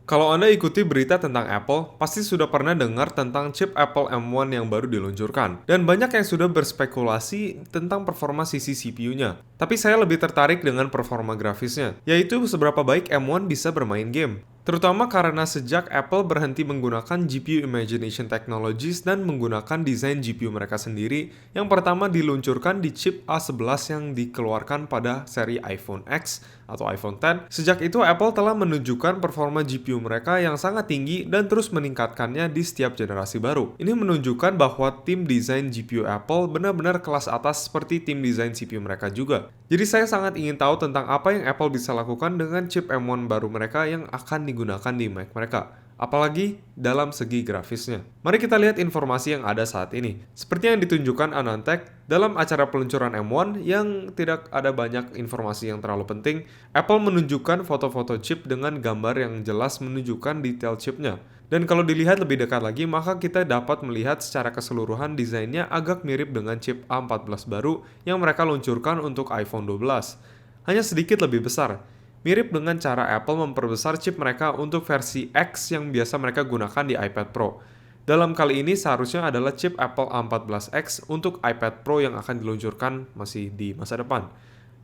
Kalau Anda ikuti berita tentang Apple, pasti sudah pernah dengar tentang chip Apple M1 yang baru diluncurkan. Dan banyak yang sudah berspekulasi tentang performa sisi CPU-nya. Tapi saya lebih tertarik dengan performa grafisnya, yaitu seberapa baik M1 bisa bermain game. Terutama karena sejak Apple berhenti menggunakan GPU Imagination Technologies dan menggunakan desain GPU mereka sendiri yang pertama diluncurkan di chip A11 yang dikeluarkan pada seri iPhone X atau iPhone X. Sejak itu Apple telah menunjukkan performa GPU mereka yang sangat tinggi dan terus meningkatkannya di setiap generasi baru. Ini menunjukkan bahwa tim desain GPU Apple benar-benar kelas atas seperti tim desain CPU mereka juga. Jadi saya sangat ingin tahu tentang apa yang Apple bisa lakukan dengan chip M1 baru mereka yang akan digunakan di Mac mereka, apalagi dalam segi grafisnya. Mari kita lihat informasi yang ada saat ini. Seperti yang ditunjukkan AnandTech dalam acara peluncuran M1 yang tidak ada banyak informasi yang terlalu penting, Apple menunjukkan foto-foto chip dengan gambar yang jelas menunjukkan detail chipnya. Dan kalau dilihat lebih dekat lagi, maka kita dapat melihat secara keseluruhan desainnya agak mirip dengan chip A14 baru yang mereka luncurkan untuk iPhone 12. Hanya sedikit lebih besar. Mirip dengan cara Apple memperbesar chip mereka untuk versi X yang biasa mereka gunakan di iPad Pro. Dalam kali ini seharusnya adalah chip Apple A14X untuk iPad Pro yang akan diluncurkan masih di masa depan.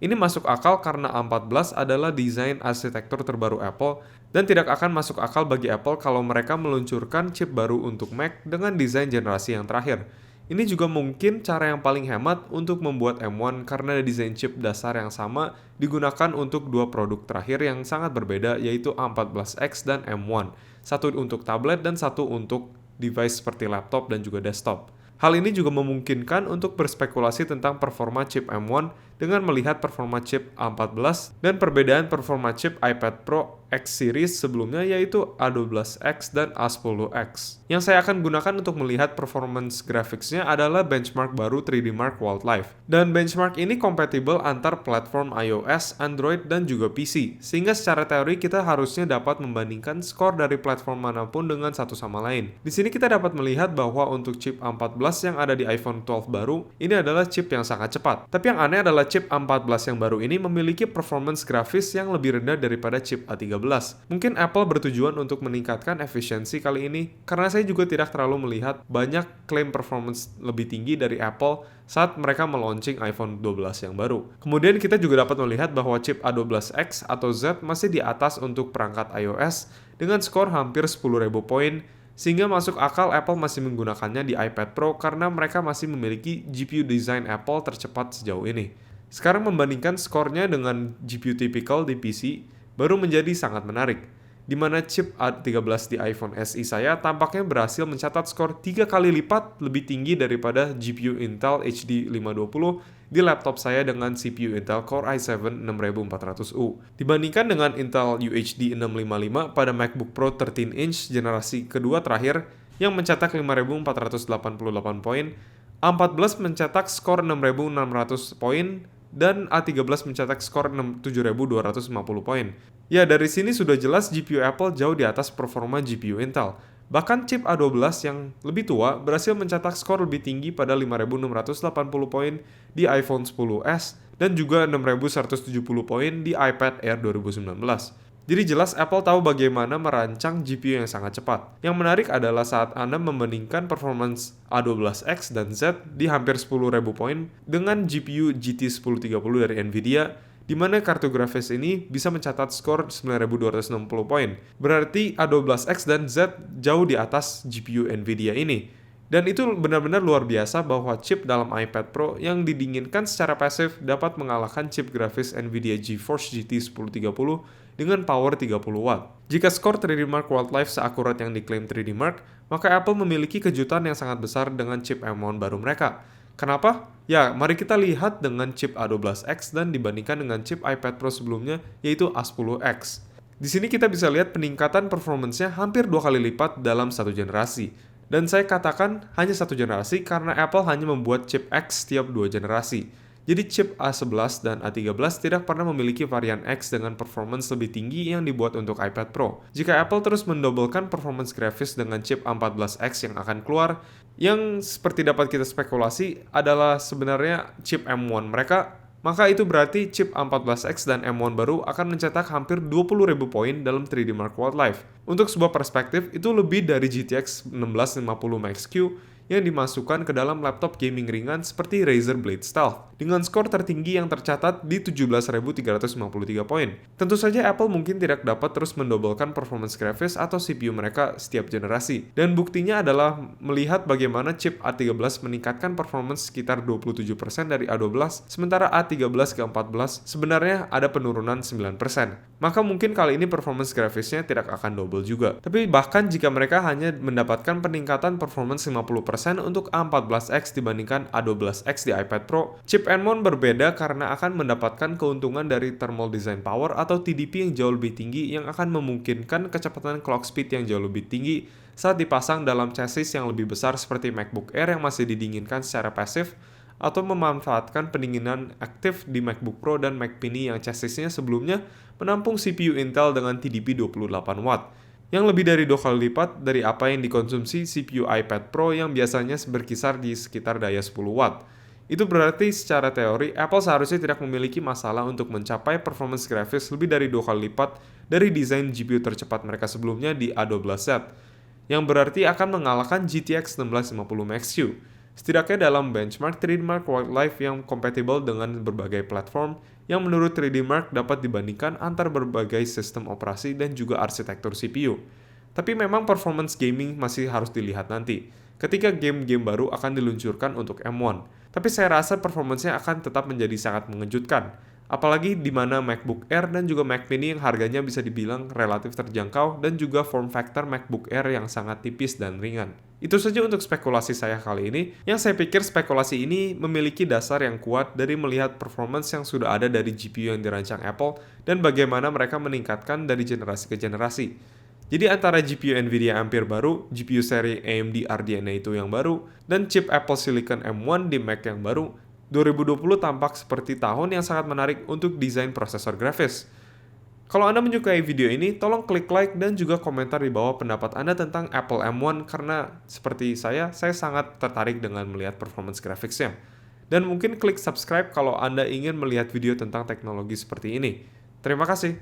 Ini masuk akal karena A14 adalah desain arsitektur terbaru Apple dan tidak akan masuk akal bagi Apple kalau mereka meluncurkan chip baru untuk Mac dengan desain generasi yang terakhir. Ini juga mungkin cara yang paling hemat untuk membuat M1 karena desain chip dasar yang sama digunakan untuk dua produk terakhir yang sangat berbeda yaitu A14X dan M1. Satu untuk tablet dan satu untuk device seperti laptop dan juga desktop. Hal ini juga memungkinkan untuk berspekulasi tentang performa chip M1 dengan melihat performa chip A14 dan perbedaan performa chip iPad Pro X series sebelumnya yaitu A12X dan A10X. Yang saya akan gunakan untuk melihat performance graphics-nya adalah benchmark baru 3D Mark Wildlife. Dan benchmark ini kompatibel antar platform iOS, Android, dan juga PC. Sehingga secara teori kita harusnya dapat membandingkan skor dari platform manapun dengan satu sama lain. Di sini kita dapat melihat bahwa untuk chip A14 yang ada di iPhone 12 baru, ini adalah chip yang sangat cepat. Tapi yang aneh adalah chip A14 yang baru ini memiliki performance grafis yang lebih rendah daripada chip A13. Mungkin Apple bertujuan untuk meningkatkan efisiensi kali ini, karena saya juga tidak terlalu melihat banyak klaim performance lebih tinggi dari Apple saat mereka meluncing iPhone 12 yang baru. Kemudian kita juga dapat melihat bahwa chip A12X atau Z masih di atas untuk perangkat iOS dengan skor hampir 10.000 poin, sehingga masuk akal Apple masih menggunakannya di iPad Pro karena mereka masih memiliki GPU desain Apple tercepat sejauh ini. Sekarang membandingkan skornya dengan GPU typical di PC baru menjadi sangat menarik, di mana chip A13 di iPhone SE saya tampaknya berhasil mencatat skor 3 kali lipat lebih tinggi daripada GPU Intel HD 520 di laptop saya dengan CPU Intel Core i7 6400U. Dibandingkan dengan Intel UHD 655 pada MacBook Pro 13 inch generasi kedua terakhir yang mencetak 5488 poin, A14 mencetak skor 6600 poin, dan A13 mencetak skor 7.250 poin. Ya, dari sini sudah jelas GPU Apple jauh di atas performa GPU Intel. Bahkan chip A12 yang lebih tua berhasil mencetak skor lebih tinggi pada 5.680 poin di iPhone XS dan juga 6.170 poin di iPad Air 2019. Jadi jelas Apple tahu bagaimana merancang GPU yang sangat cepat. Yang menarik adalah saat Anda membandingkan performance A12X dan Z di hampir 10.000 poin dengan GPU GT 1030 dari Nvidia, di mana kartu grafis ini bisa mencatat skor 9.260 poin. Berarti A12X dan Z jauh di atas GPU Nvidia ini. Dan itu benar-benar luar biasa bahwa chip dalam iPad Pro yang didinginkan secara pasif dapat mengalahkan chip grafis Nvidia GeForce GT 1030 dengan power 30 watt. Jika skor 3D Mark Wildlife seakurat yang diklaim 3D Mark, maka Apple memiliki kejutan yang sangat besar dengan chip M1 baru mereka. Kenapa? Ya, mari kita lihat dengan chip A12X dan dibandingkan dengan chip iPad Pro sebelumnya, yaitu A10X. Di sini kita bisa lihat peningkatan performance-nya hampir 2 kali lipat dalam satu generasi. Dan saya katakan hanya satu generasi karena Apple hanya membuat chip X setiap 2 generasi. Jadi chip A11 dan A13 tidak pernah memiliki varian X dengan performance lebih tinggi yang dibuat untuk iPad Pro. Jika Apple terus mendobelkan performance grafis dengan chip A14X yang akan keluar, yang seperti dapat kita spekulasi adalah sebenarnya chip M1 mereka maka itu berarti chip A14X dan M1 baru akan mencetak hampir 20.000 poin dalam 3D Mark Wildlife. Untuk sebuah perspektif, itu lebih dari GTX 1650 Max-Q yang dimasukkan ke dalam laptop gaming ringan seperti Razer Blade Stealth, dengan skor tertinggi yang tercatat di 17.353 poin. Tentu saja Apple mungkin tidak dapat terus mendoublekan performance grafis atau CPU mereka setiap generasi, dan buktinya adalah melihat bagaimana chip A13 meningkatkan performance sekitar 27% dari A12, sementara A13 ke A14 sebenarnya ada penurunan 9%. Maka mungkin kali ini performance grafisnya tidak akan double juga. Tapi bahkan jika mereka hanya mendapatkan peningkatan performance 50% untuk A14X dibandingkan A12X di iPad Pro, chip M1 berbeda karena akan mendapatkan keuntungan dari thermal design power atau TDP yang jauh lebih tinggi yang akan memungkinkan kecepatan clock speed yang jauh lebih tinggi saat dipasang dalam chassis yang lebih besar seperti MacBook Air yang masih didinginkan secara pasif, atau memanfaatkan pendinginan aktif di MacBook Pro dan Mac Mini yang chassisnya sebelumnya menampung CPU Intel dengan TDP 28 watt, yang lebih dari 2 kali lipat dari apa yang dikonsumsi CPU iPad Pro yang biasanya berkisar di sekitar daya 10 watt. Itu berarti secara teori, Apple seharusnya tidak memiliki masalah untuk mencapai performance grafis lebih dari 2 kali lipat dari desain GPU tercepat mereka sebelumnya di A12Z, yang berarti akan mengalahkan GTX 1650 Max-Q. Setidaknya dalam benchmark 3D Mark Wildlife yang kompatibel dengan berbagai platform yang menurut 3D Mark dapat dibandingkan antar berbagai sistem operasi dan juga arsitektur CPU. Tapi memang performance gaming masih harus dilihat nanti, ketika game-game baru akan diluncurkan untuk M1. Tapi saya rasa performance-nya akan tetap menjadi sangat mengejutkan. Apalagi di mana MacBook Air dan juga Mac Mini yang harganya bisa dibilang relatif terjangkau dan juga form factor MacBook Air yang sangat tipis dan ringan. Itu saja untuk spekulasi saya kali ini, yang saya pikir spekulasi ini memiliki dasar yang kuat dari melihat performance yang sudah ada dari GPU yang dirancang Apple dan bagaimana mereka meningkatkan dari generasi ke generasi. Jadi antara GPU Nvidia Ampere baru, GPU seri AMD RDNA itu yang baru, dan chip Apple Silicon M1 di Mac yang baru, 2020 tampak seperti tahun yang sangat menarik untuk desain prosesor grafis. Kalau Anda menyukai video ini, tolong klik like dan juga komentar di bawah pendapat Anda tentang Apple M1 karena seperti saya sangat tertarik dengan melihat performance grafisnya. Dan mungkin klik subscribe kalau Anda ingin melihat video tentang teknologi seperti ini. Terima kasih.